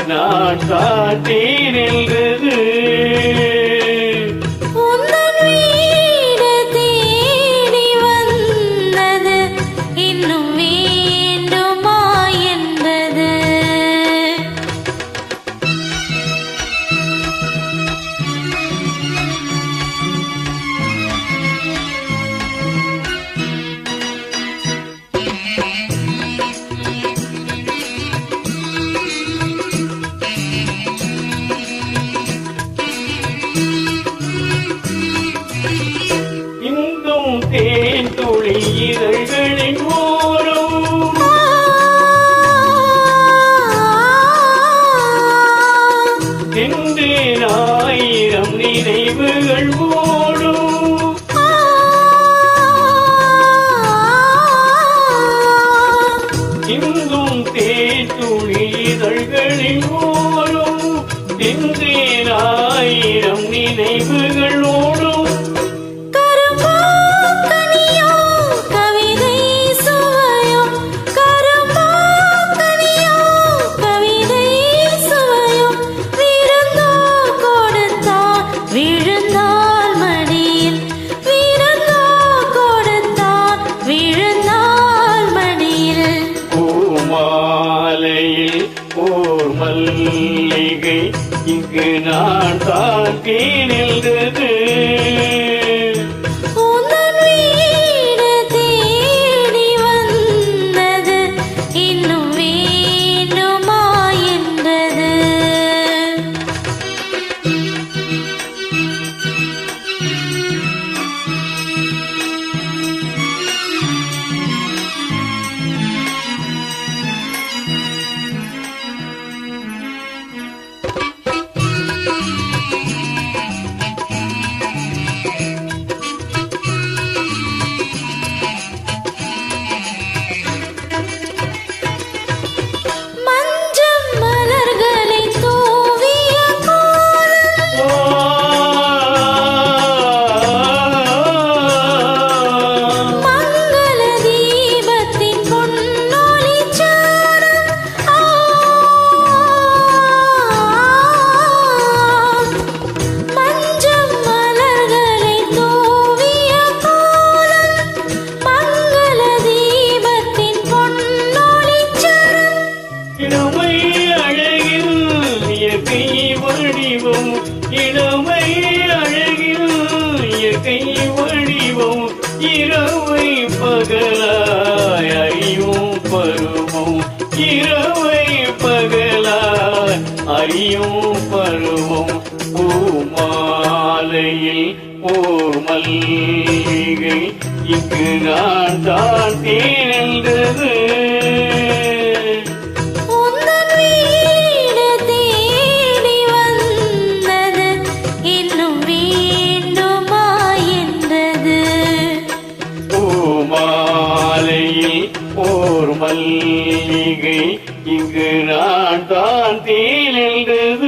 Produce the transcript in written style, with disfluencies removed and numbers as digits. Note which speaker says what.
Speaker 1: நான் காத்தேன் என்றது. தேன் துளி இதழ்களின் ஓரம் சென்றேன் ஆயிரம் நினைவுகள் ஓடும். இங்கும் தேன் துளி இதழ்களின் ஓரம் சென்றேன் ஆயிரம் நினைவுகள் ஓடும். ஓர் மல்லிகை இங்கு நான் காத்தேன் என்றது. இளமை அழகில் இயற்கை வடிவம் இரவை பகலாய் அறியும் பருவம். இரவை பகலாய் அறியும் பருவம். பூமாலையில் ஓர் மல்லிகை இங்கு நான் தான் தேர்ந்தது. ஓர் மல்லிகை இங்கு நான் தான் தேர்ந்தது.